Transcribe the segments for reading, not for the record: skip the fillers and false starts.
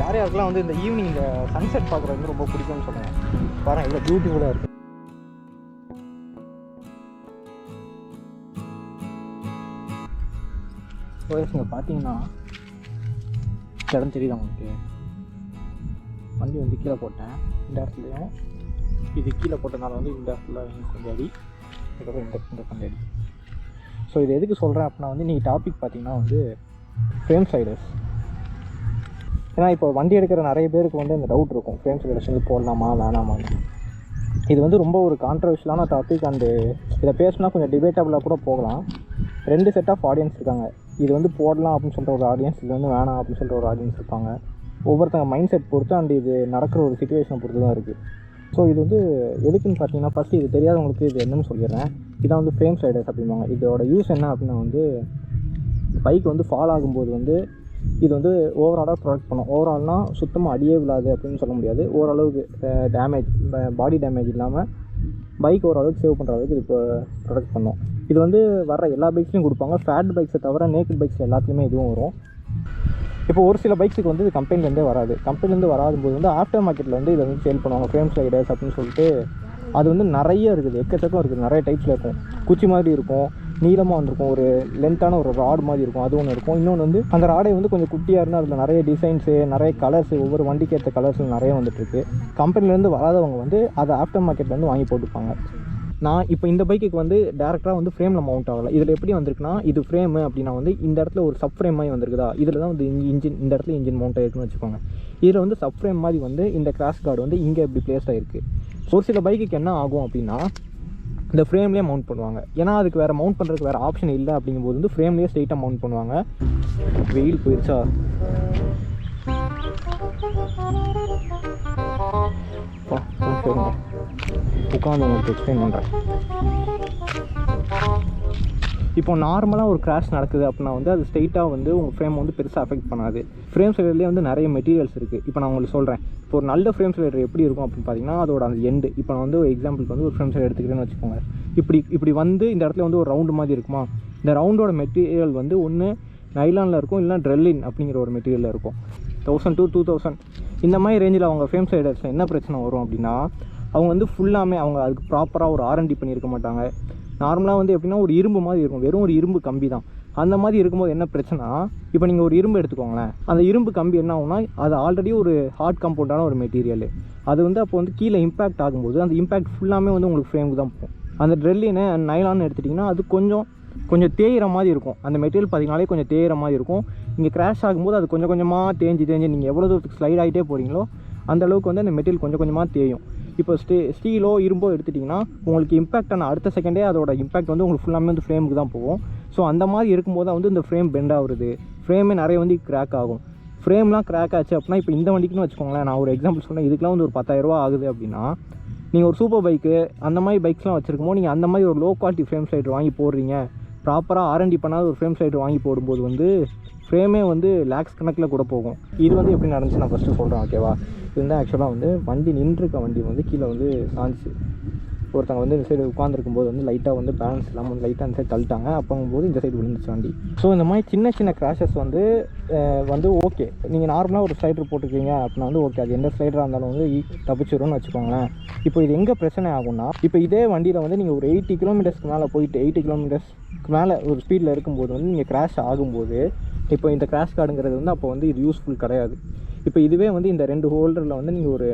யார் யாருக்கெல்லாம் வந்து இந்த ஈவினிங் இந்த சன்செட் பார்க்குறது வந்து ரொம்ப பிடிக்கும்னு சொல்லுங்கள். பாருங்கள் இவ்வளோ பியூட்டிஃபுல்லாக இருக்குது. இங்கே பார்த்தீங்கன்னா இடம் தெரியுது உங்களுக்கு. வண்டி வந்து கீழே போட்டேன் இந்த இடத்துலையும். இது கீழே போட்டதுனால வந்து இந்த இடத்துல கொஞ்சம் அடி, இதுக்கப்புறம் இந்த கொஞ்சம் அடி. ஸோ இது எதுக்கு சொல்கிறேன் அப்படின்னா வந்து நீங்கள் டாபிக் பார்த்தீங்கன்னா வந்து ஃப்ரேம் ஸ்லைடர்ஸ். ஏன்னா இப்போ வண்டி எடுக்கிற நிறைய பேருக்கு வந்து அந்த டவுட் இருக்கும், ஃப்ரேம் ஸ்லைடர்ஸ் வந்து போடலாமா வேணாமான்னு. இது வந்து ரொம்ப ஒரு கான்ட்ரவர்ஷியலான டாபிக். அண்டு இதை பேசினா கொஞ்சம் டிபேட்டபுளாக கூட போகலாம். 2 செட் ஆஃப் ஆடியன்ஸ் இருக்காங்க. இது வந்து போடலாம் அப்படின்னு சொல்லிட்டு ஒரு ஆடியன்ஸ், இது வந்து வேணாம் அப்படின்னு சொல்லிட்டு ஒரு ஆடியன்ஸ் இருப்பாங்க. ஒவ்வொருத்தங்க மைண்ட் செட் பொறுத்து அண்ட் இது நடக்கிற ஒரு சிச்சுவேஷனை பொறுத்து தான் இருக்குது. ஸோ இது வந்து எதுக்குன்னு பார்த்தீங்கன்னா, ஃபஸ்ட்டு இது தெரியாதவங்களுக்கு இது என்னன்னு சொல்லிடுறேன். இதான் வந்து ஃப்ரேம் ஸ்லைடர்ஸ் அப்படிம்பாங்க. இதோட யூஸ் என்ன அப்படின்னா வந்து பைக் வந்து ஃபால் ஆகும்போது வந்து இது வந்து ஓவராலாக ப்ரொடெக்ட் பண்ணும். ஓவரால்னால் சுத்தமாக அடியே விழாது அப்படின்னு சொல்ல முடியாது. ஓரளவுக்கு டேமேஜ், பாடி டேமேஜ் இல்லாமல் பைக் ஓரளவுக்கு சேவ் பண்ணுற அளவுக்கு இது இப்போ ப்ரொடெக்ட் பண்ணும். இது வந்து வர எல்லா பைக்ஸ்லையும் கொடுப்பாங்க. ஃபேட் பைக்ஸை தவிர நேக்கட் பைக்ஸ் எல்லாத்துலேயுமே இதுவும் வரும். இப்போ ஒரு சில பைக்ஸுக்கு வந்து இது கம்பெனிலேருந்தே வராது. கம்பெனிலேருந்து வராதும்போது வந்து ஆஃப்டர் மார்க்கெட்டில் வந்து இதை வந்து சேல் பண்ணுவாங்க, ஃப்ரேம் ஸ்லைடர்ஸ் அப்படின்னு சொல்லிட்டு. அது வந்து நிறைய இருக்குது, எக்கச்சக்கம் இருக்குது, நிறைய டைப்ஸில் இருக்கும். குச்சி மாதிரி இருக்கும், நீளமாக வந்திருக்கும், ஒரு லென்த்தான ஒரு ராட் மாதிரி இருக்கும், அது ஒன்று இருக்கும். இன்னொன்று வந்து அந்த ராடை வந்து கொஞ்சம் குட்டியாக இருந்தால் அதில் நிறைய டிசைன்ஸு, நிறைய கலர்ஸு, ஒவ்வொரு வண்டிக்கு ஏற்ற கலர்ஸில் நிறைய வந்துட்டுருக்கு. கம்பெனிலேருந்து வராதவங்க வந்து அதை ஆஃப்டர் மார்க்கெட்லேருந்து வாங்கி போட்டுப்பாங்க. நான் இப்போ இந்த பைக்குக்கு வந்து டேரெக்டாக வந்து ஃப்ரேமில் மவுண்ட் ஆகலை. இதில் எப்படி வந்திருக்குன்னா, இது ஃப்ரேமு அப்படின்னா வந்து இந்த இடத்துல ஒரு சப் ஃப்ரேம் மாதிரி வந்திருக்குதா, இதில் தான் வந்து இன்ஜின், இந்த இடத்துல இன்ஜின் மவுண்ட் ஆகிருக்குன்னு வச்சுக்கோங்க. இதில் வந்து சப் ஃப்ரேம் மாதிரி வந்து இந்த கிராஷ் கார்டு வந்து இங்கே இப்படி பிளேஸ் ஆகிருக்கு. ஒரு சில பைக்குக்கு என்ன ஆகும் அப்படின்னா இந்த ஃப்ரேம்லேயே மவுண்ட் பண்ணுவாங்க. ஏன்னா அதுக்கு வேறு மவுண்ட் பண்ணுறதுக்கு வேறு ஆப்ஷன் இல்லை. அப்படிங்கும்போது வந்து ஃப்ரேம்லேயே ஸ்ட்ரெயிட்டாக மவுண்ட் பண்ணுவாங்க. வெயில் போயிடுச்சா, சரிங்க உட்காந்து உங்களுக்கு எக்ஸ்பிளைன் பண்ணுறேன். இப்போ நார்மலாக ஒரு கிராஷ் நடக்குது அப்படின்னா வந்து அது ஸ்ட்ரெயிட்டாக வந்து உங்கள் ஃப்ரேம் வந்து பெருசாக அஃபெக்ட் பண்ணாது. ஃப்ரேம் ஸ்லைடர்லேயே வந்து நிறைய மெட்டீரியல்ஸ் இருக்குது. இப்போ நான் உங்களுக்கு சொல்கிறேன். இப்போ ஒரு நல்ல ஃப்ரேம் ஸ்லைடர் எப்படி இருக்கும் அப்படின்னு பார்த்தீங்கன்னா, அதோட அந்த எண்டு, இப்போ நான் வந்து ஒரு எக்ஸாம்பிளுக்கு வந்து ஒரு ஃப்ரேம் ஸ்லைடர் எடுத்துக்கிறேன்னு வச்சுக்கோங்க. இப்படி வந்து இந்த இடத்துல வந்து ஒரு ரவுண்டு மாதிரி இருக்குமா. இந்த ரவுண்டோட மெட்டீரியல் வந்து ஒன்று நைலானில் இருக்கும், இல்லைனா ட்ரெல்லின் அப்படிங்கிற ஒரு மெட்டீரியலில் இருக்கும். 1000 to 2000 இந்த மாதிரி ரேஞ்சில் அவங்க ஃப்ரேம் ஸ்லைடர்ஸ் என்ன பிரச்சனை வரும் அப்படின்னா, அவங்க வந்து ஃபுல்லாமே அவங்க அதுக்கு ப்ராப்பராக ஒரு R&D பண்ணியிருக்க மாட்டாங்க. நார்மலாக வந்து எப்படின்னா ஒரு இரும்பு மாதிரி இருக்கும், வெறும் ஒரு இரும்பு கம்பி தான். அந்த மாதிரி இருக்கும்போது என்ன பிரச்சனை, இப்போ நீங்கள் ஒரு இரும்பு எடுத்துக்கோங்களேன். அந்த இரும்பு கம்பி என்ன ஆகும்னா, அது ஆல்ரெடி ஒரு ஹார்ட் கம்பவுண்டான ஒரு மெட்டீரியல். அது வந்து அப்போ வந்து கீழே இம்பேக்ட் ஆகும்போது அந்த இம்பேக்ட் ஃபுல்லாமே வந்து உங்களுக்கு ஃப்ரேமுக்கு தான் போகும். அந்த ட்ரெல்லின்னு நைலான்னு எடுத்துட்டிங்கன்னா அது கொஞ்சம் தேயிற மாதிரி இருக்கும். அந்த மெட்டீரியல் பார்த்தீங்கனாலே கொஞ்சம் தேயிற மாதிரி இருக்கும். இங்கே கிராஷ் ஆகும்போது அது கொஞ்சம் கொஞ்சமாக தேஞ்சு நீங்கள் எவ்வளோ தூரத்துக்கு ஸ்லைட் ஆகிட்டே போகிறீங்களோ அந்த அளவுக்கு வந்து அந்த மெட்டீரியல் கொஞ்சம் கொஞ்சமாக தேயும். இப்போ ஸ்டீலோ இரும்போ எடுத்துட்டிங்கன்னா உங்களுக்கு இம்பேக்ட் ஆன அடுத்த செகண்டே அதோட இம்பேக்ட் வந்து உங்களுக்கு ஃபுல்லாமே வந்து ஃப்ரேமுக்கு தான் போகும். ஸோ அந்த மாதிரி இருக்கும்போது தான் வந்து இந்த ஃப்ரேம் பெண்ட் ஆகுறது, ஃப்ரேமே நிறைய வந்து கிராக் ஆகும். ஃப்ரேம்லாம் கிராக் ஆச்சு அப்படின்னா, இப்போ இந்த வண்டிக்குன்னு வச்சுக்கோங்களேன், நான் ஒரு எக்ஸாம்பிள் சொன்னேன், இதுக்கெலாம் வந்து ஒரு 10,000 ரூபா ஆகுது அப்படின்னா, நீங்கள் ஒரு சூப்பர் பைக்கு அந்த மாதிரி பைக்ஸ்லாம் வச்சுருக்கும்போது நீங்கள் அந்த மாதிரி ஒரு லோ குவாலிட்டி ஃப்ரேம் ஸ்லைடர் வாங்கி போடுறீங்க, ப்ராப்பராக R&D பண்ணாத ஒரு ஃப்ரேம் ஸ்லைடர் வாங்கி போடும்போது வந்து ஃப்ரேமே வந்து லேக்ஸ் கணக்கில் கூட போகும். இது வந்து எப்படி நடந்துச்சு நான் ஃபஸ்ட்டு சொல்கிறேன், ஓகேவா. இது வந்து ஆக்சுவலாக வந்து வண்டி நின்றுருக்க வண்டி வந்து கீழே வந்து சாஞ்சிச்சு. ஒருத்தங்க வந்து இந்த சைடு உட்காந்துருக்கும்போது வந்து லைட்டாக வந்து பேலன்ஸ் இல்லாமல் வந்து லைட்டாக அந்த சைடு தள்ளிட்டாங்க. அப்போங்கும்போது இந்த சைடு விழுந்துச்சு வண்டி. ஸோ இந்த மாதிரி சின்ன கிராஷஸ் வந்து ஓகே, நீங்கள் நார்மலாக ஒரு ஸ்லைடர் போட்டுருக்கீங்க அப்படின்னா வந்து ஓகே, அது எந்த ஸ்லைடராக இருந்தாலும் வந்து தப்பிச்சிடும்னு வச்சுக்கோங்களேன். இப்போ இது எங்கே பிரச்சனை ஆகும்னா, இப்போ இதே வண்டியில் வந்து நீங்கள் ஒரு 80 கிலோமீட்டர்ஸ்க்கு மேலே போயிட்டு 80 கிலோமீட்டர்ஸ்க்கு மேலே ஒரு ஸ்பீடில் இருக்கும்போது வந்து நீங்கள் கிராஷ் ஆகும்போது, இப்போ இந்த கிராஷ் கார்டுங்கிறது வந்து அப்போ வந்து இது யூஸ்ஃபுல் கிடையாது. இப்போ இதுவே வந்து இந்த 2 ஹோல்டரில் வந்து நீங்கள் ஒரு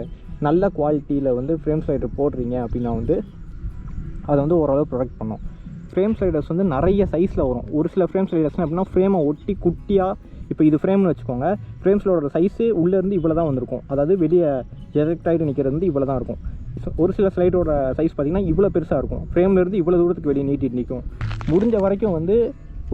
நல்ல குவாலிட்டியில் வந்து ஃப்ரேம் ஸ்லைடர் போடுறீங்க அப்படின்னா வந்து அதை வந்து ஓரளவு ப்ரொடெக்ட் பண்ணும். ஃப்ரேம் ஸ்லைடர்ஸ் வந்து நிறைய சைஸில் வரும். ஒரு சில ஃப்ரேம் ஸ்லைடர்ஸ்னால் எப்படின்னா ஃப்ரேமை ஒட்டி குட்டியாக, இப்போ இது ஃப்ரேம்னு வச்சுக்கோங்க, ஃப்ரேம் ஸ்லைடரோட சைஸு உள்ளேருந்து இவ்வளோ தான் வந்திருக்கும். அதாவது வெளியே ஜெரெக்ட் ஆகிட்டு நிற்கிறது வந்து இவ்வளோ தான் இருக்கும். ஒரு சில ஸ்லைடரோட சைஸ் பார்த்திங்கன்னா இவ்வளோ பெருசாக இருக்கும், ஃப்ரேம்லேருந்து இவ்வளோ தூரத்துக்கு வெளியே நீட்டிட்டு நிற்கும். முடிஞ்ச வரைக்கும் வந்து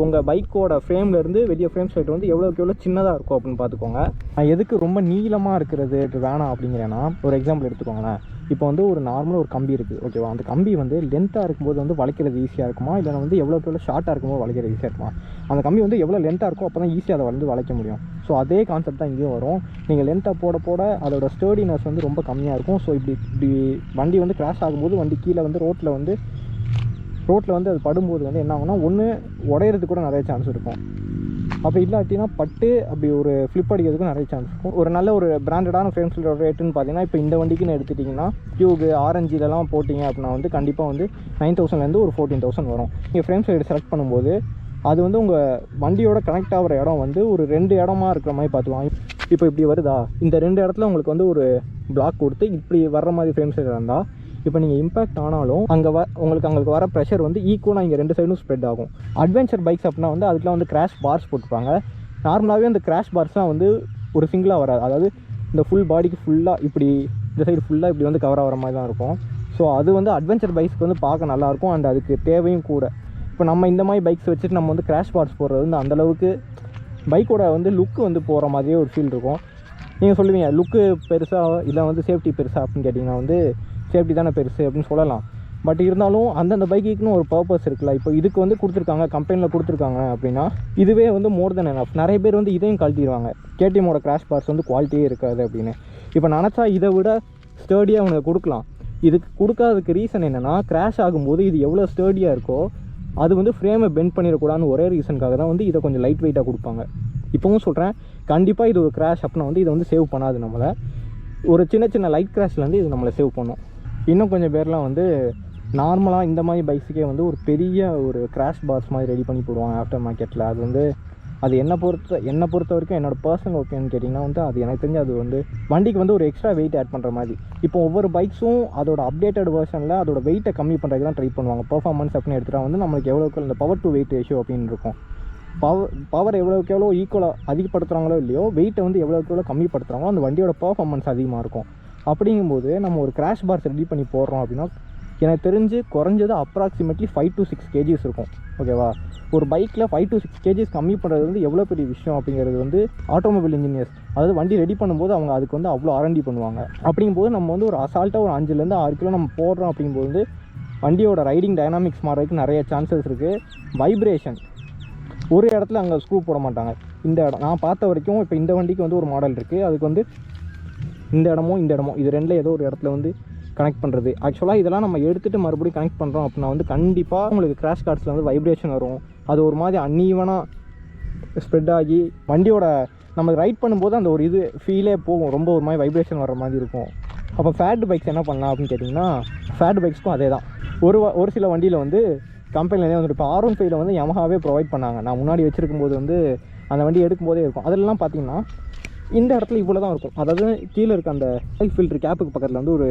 உங்கள் பைக்கோட ஃப்ரேம்லேருந்து வெளியே ஃப்ரேம் ஸ்லைடர் வந்து எவ்வளோ சின்னதாக இருக்கும் அப்படின்னு பார்த்துக்கோங்க. நான் எதுக்கு ரொம்ப நீளமாக இருக்கிறது வேணாம் அப்படிங்கிறேன்னா, ஒரு எக்ஸாம்பிள் எடுத்துக்கோங்களேன். இப்போ வந்து ஒரு நார்மலாக ஒரு கம்பி இருக்குது, ஓகேவா. அந்த கம்பி வந்து லென்த்தாக இருக்கும்போது வந்து வளைக்கிறது ஈஸியாக இருக்குமா, இல்லை வந்து எவ்வளோ ஷார்ட்டாக இருக்கும்போது வளைக்கிறது ஈஸியாக இருக்குமா. அந்த கம்பி வந்து எவ்வளோ லென்த்தாக இருக்கும் அப்போ தான் ஈஸியாக அதை வந்து வளைக்க முடியும். ஸோ அதே கான்செப்ட் தான் இங்கேயும் வரும். நீங்கள் லென்த்தாக போட அதோட ஸ்டர்டினஸ் வந்து ரொம்ப கம்மியாக இருக்கும். ஸோ இப்படி வண்டி வந்து கிராஷ் ஆகும்போது வண்டி கீழே வந்து ரோட்டில் வந்து அது படும்போது வந்து என்ன ஆகும்னா, ஒன்று உடையிறதுக்கு கூட நிறைய சான்ஸ் இருக்கும். அப்போ இல்லாட்டினா பட்டு அப்படி ஒரு ஃப்ளிப் அடிக்கிறதுக்கும் நிறைய சான்ஸ் இருக்கும். ஒரு நல்ல ஒரு பிராண்டடான ஃப்ரேம் சிலிண்டரோட ரேட்டுன்னு பார்த்தீங்கன்னா இப்போ இந்த வண்டிக்குன்னு எடுத்துட்டிங்கன்னா டியூபு ஆரஞ்சு இதெல்லாம் போட்டிங்க அப்படின்னா வந்து கண்டிப்பாக வந்து 9,000லேருந்து ஒரு 14,000 வரும். நீங்கள் ஃப்ரேம் சிலிண்டர் செலக்ட் பண்ணும்போது அது வந்து உங்கள் வண்டியோட கனெக்ட் ஆகிற இடம் வந்து ஒரு 2 இடமா இருக்கிற மாதிரி பார்த்துக்கலாம். இப்போ இப்படி வருதா, இந்த 2 இடத்துல உங்களுக்கு வந்து ஒரு பிளாக் கொடுத்து இப்படி வர்ற மாதிரி ஃப்ரேம் சிலிண்டர் இருந்தால் இப்போ நீங்கள் இம்பேக்ட் ஆனாலும் உங்களுக்கு வர ப்ரெஷர் வந்து ஈக்குவலாக இங்கே 2 சைடும் ஸ்ப்ரெட் ஆகும். அட்வென்ச்சர் பைக்ஸ் அப்படின்னா வந்து அதுக்கெலாம் வந்து கிராஷ் பார்ஸ் போட்டுருப்பாங்க. நார்மலாகவே அந்த கிராஷ் பார்ஸ்லாம் வந்து ஒரு சிங்கிளாக வராது. அதாவது இந்த ஃபுல் பாடிக்கு ஃபுல்லாக இப்படி இந்த சைடு ஃபுல்லாக இப்படி வந்து கவர் ஆகிற மாதிரி தான் இருக்கும். ஸோ அது வந்து அட்வென்ச்சர் பைக்ஸ்க்கு வந்து பார்க்க நல்லாயிருக்கும் அண்ட் அதுக்கு தேவையும் கூட. இப்போ நம்ம இந்த மாதிரி பைக்ஸ் வச்சுட்டு நம்ம வந்து கிராஷ் பார்ஸ் போடுறது வந்து அந்தளவுக்கு பைக்கோட வந்து லுக்கு வந்து போகிற மாதிரியே ஒரு ஃபீல் இருக்கும். நீங்கள் சொல்லுவீங்க லுக்கு பெருசாக இல்லை வந்து சேஃப்டி பெருசாக அப்படின்னு கேட்டிங்கன்னா வந்து சேஃப்டி தானே பெருசு அப்படின்னு சொல்லலாம். பட் இருந்தாலும் அந்தந்த பைக்குன்னு ஒரு பர்பஸ் இருக்குல்ல. இப்போ இதுக்கு வந்து கொடுத்துருக்காங்க, கம்பெனியில் கொடுத்துருக்காங்க அப்படின்னா இதுவே வந்து மோர் தென் எனஃப். நிறைய பேர் வந்து இதையும் கழட்டிடுவாங்க, கேடிஎம்மோட கிராஷ் பார்ஸ் வந்து குவாலிட்டியே இருக்காது அப்படின்னு. இப்போ நினச்சா இதை விட ஸ்டர்டியாக அவனுக்கு கொடுக்கலாம். இதுக்கு கொடுக்காததுக்கு ரீசன் என்னென்னா, கிராஷ் ஆகும்போது இது எவ்வளோ ஸ்டர்டியாக இருக்கோ அது வந்து ஃப்ரேமை பெண்ட் பண்ணிடக்கூடாதுன்னு ஒரே ரீசனுக்காக தான் வந்து இதை கொஞ்சம் லைட் வெயிட்டாக கொடுப்பாங்க. இப்போவும் சொல்கிறேன், கண்டிப்பாக இது ஒரு கிராஷ் அப்படின்னா வந்து இதை வந்து சேவ் பண்ணாது நம்மளை. ஒரு சின்ன சின்ன லைட் கிராஷ்லேருந்து இது நம்மளை சேவ் பண்ணும். இன்னும் கொஞ்சம் பேர்லாம் வந்து நார்மலாக இந்த மாதிரி பைக்ஸுக்கே வந்து ஒரு பெரிய ஒரு கிராஷ் பார்ஸ் மாதிரி ரெடி பண்ணி போடுவாங்க ஆஃப்டர் மார்க்கெட்டில். அது வந்து அது என்னை பொறுத்த வரைக்கும் என்னோடய பர்சனல் ஓகேன்னு கேட்டிங்கன்னா வந்து அது எனக்கு தெரிஞ்சு அது வந்து வண்டிக்கு வந்து ஒரு எக்ஸ்ட்ரா வெயிட் ஆட் பண்ணுற மாதிரி. இப்போ ஒவ்வொரு பைக்ஸும் அதோட அப்டேட்டட் வெர்ஷனில் அதோட வெயிட்டை கம்மி பண்ணுறதுக்கு தான் ட்ரை பண்ணுவாங்க. பர்ஃபார்மன்ஸ் அப்படின்னு எடுத்துகிட்டா வந்து நம்மளுக்கு எவ்வளோக்கு இந்த பவர் டு வெயிட் ரேஷியோ அப்படின்னு இருக்கும். பவர் எவ்வளோக்கு எவ்வளோ ஈக்குவலாக அதிகப்படுத்துகிறாங்களோ இல்லையோ, வெயிட்டை வந்து எவ்வளோக்கு எவ்வளோ கம்மிப்படுத்துகிறாங்களோ அந்த வண்டியோட பர்ஃபார்மன்ஸ் அதிகமாக இருக்கும். அப்படிங்கும்போது நம்ம ஒரு கிராஷ் பார்ஸ் ரெடி பண்ணி போடுறோம் அப்படின்னா எனக்கு தெரிஞ்சு குறைஞ்சது அப்ராக்சிமேட்லி 5 to 6 kgs இருக்கும். ஓகேவா? ஒரு பைக்கில் 5 to 6 kgs கம்மி பண்ணுறது வந்து எவ்வளோ பெரிய விஷயம் அப்படிங்கிறது வந்து ஆட்டோமொபைல் இன்ஜினியர்ஸ், அதாவது வண்டி ரெடி பண்ணும்போது அவங்க அதுக்கு வந்து அவ்வளோ R&D பண்ணுவாங்க. அப்படிங்கும்போது நம்ம வந்து ஒரு அசால்ட்டாக ஒரு 5லேருந்து 6 கிலோ நம்ம போடுறோம். அப்படிங்கும்போது வந்து வண்டியோட ரைடிங் டைனாமிக்ஸ் மாறதுக்கு நிறைய சான்சஸ் இருக்குது. வைப்ரேஷன் ஒரு இடத்துல அங்கே ஸ்க்ரூ போட மாட்டாங்க. இந்த இடம் நான் பார்த்த வரைக்கும் இப்போ இந்த வண்டிக்கு வந்து ஒரு மாடல் இருக்குது, அதுக்கு வந்து இந்த இடமும் இது ரெண்டில் ஏதோ ஒரு இடத்துல வந்து கனெக்ட் பண்ணுறது. ஆக்சுவலாக இதெல்லாம் நம்ம எடுத்துகிட்டு மறுபடியும் கனெக்ட் பண்ணுறோம் அப்படின்னா வந்து கண்டிப்பாக உங்களுக்கு கிராஷ் கார்ட்ஸில் வந்து வைப்ரேஷன் வரும். அது ஒரு மாதிரி அன்ஈவனாக ஸ்ப்ரெட் ஆகி வண்டியோட நம்ம ரைட் பண்ணும்போது அந்த ஒரு இது ஃபீலே போகும், ரொம்ப ஒரு மாதிரி வைப்ரேஷன் வர மாதிரி இருக்கும். அப்போ ஃபேட் பைக்ஸ் என்ன பண்ணலாம் அப்படின்னு கேட்டிங்கன்னா, ஃபேட் பைக்ஸ்க்கும் அதே தான். ஒரு சில வண்டியில் வந்து கம்பெனிலேயே வந்துட்டு இப்போ R15 வந்து யமஹாவே ப்ரொவைட் பண்ணாங்க. நான் முன்னாடி வச்சுருக்கும்போது வந்து அந்த வண்டி எடுக்கும்போதே இருக்கும். அதெல்லாம் பார்த்தீங்கன்னா இந்த இடத்துல இவ்வளோ தான் இருக்கும். அதாவது கீழே இருக்க அந்த ஃபில்ட்ரு கேப்புக்கு பக்கத்தில் வந்து ஒரு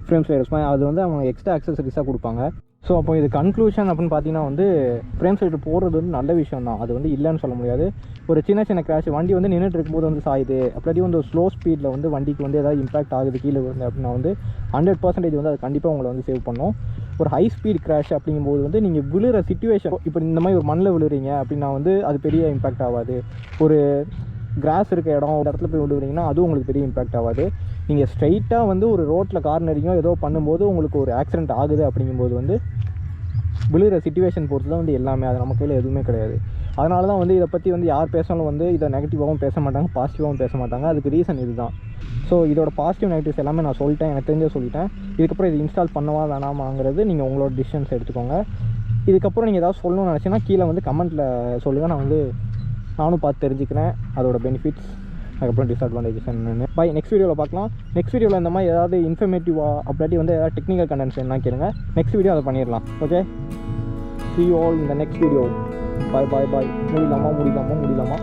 ஃப்ரேம் ஸ்லைடர்ஸ் மாதிரி அது வந்து அவங்க எக்ஸ்ட்ரா அக்சசரிஸாக கொடுப்பாங்க. ஸோ அப்போ இது கன்க்ளூஷன் அப்படின்னு பார்த்தீங்கன்னா வந்து ஃப்ரேம் ஸ்லைடர் போடுறது வந்து நல்ல விஷயம் தான், அது வந்து இல்லைன்னு சொல்ல முடியாது. ஒரு சின்ன கிராஷ் வண்டி வந்து நின்றுட்டு இருக்கும்போது வந்து சாயுது, அப்படி வந்து ஒரு ஸ்லோ ஸ்பீடில் வந்து வண்டிக்கு வந்து ஏதாவது இம்பாக்ட் ஆகுது கீழே விழுந்து அப்படின்னா வந்து 100% வந்து அது கண்டிப்பாக உங்களை வந்து சேவ் பண்ணும். ஒரு ஹை ஸ்பீட் கிராஷ் அப்படிங்கும்போது வந்து நீங்கள் விழுற சிச்சுவேஷன், இப்போ இந்த மாதிரி ஒரு மண்ணில் விழுறீங்க அப்படின்னா வந்து அது பெரிய இம்பாக்ட் ஆகாது. ஒரு கிராஸ் இருக்க இடத்துல போய் விழுறீங்கன்னா அதுவும் உங்களுக்கு பெரிய இம்பாக்ட் ஆகாது. நீங்கள் ஸ்ட்ரைட்டாக வந்து ஒரு ரோட்டில் கார்னரிங்கோ ஏதோ பண்ணும்போது உங்களுக்கு ஒரு ஆக்சிடென்ட் ஆகுது அப்படிங்கும்போது வந்து விழுகிற சிச்சுவேஷன் பொறுத்து தான் வந்து எல்லாமே, அது நம்ம கையில் எதுவுமே கிடையாது. அதனால தான் வந்து இதை பற்றி வந்து யார் பேசினாலும் வந்து இதை நெகட்டிவாகவும் பேச மாட்டாங்க, பாசிட்டிவாகவும் பேச மாட்டாங்க. அதுக்கு ரீசன் இது தான். ஸோ இதோட பாசிட்டிவ் நெகட்டிவ்ஸ் எல்லாமே நான் சொல்லிட்டேன், எனக்கு தெரிஞ்ச சொல்லிட்டேன். இதுக்கப்புறம் இது இன்ஸ்டால் பண்ணவா வேணாமாங்கிறது நீங்கள் உங்களோட டிசிஷன்ஸ் எடுத்துக்கோங்க. இதுக்கப்புறம் நீங்கள் ஏதாவது சொல்லணும்னு நினச்சிங்கன்னா கீழே வந்து கமெண்ட்டில் சொல்லுங்கள், நானும் பார்த்து தெரிஞ்சுக்கிறேன் அதோட பெனிஃபிட்ஸ், அதுக்கப்புறம் டிஸ்அட்வான்டேஜஸ் என்னென்னு. பை நெக்ஸ்ட் வீடியோவில் பார்க்கலாம். நெக்ஸ்ட் வீடியோவில் இந்த மாதிரி ஏதாவது இன்ஃபர்மேட்டிவாக அப்படி வந்து ஏதாவது டெக்னிக்கல் கண்டென்ட்ஸ் என்ன கேளுங்க, நெக்ஸ்ட் வீடியோ அதை பண்ணிடலாம். Okay, see you all in the next video. Bye. முடியலாமா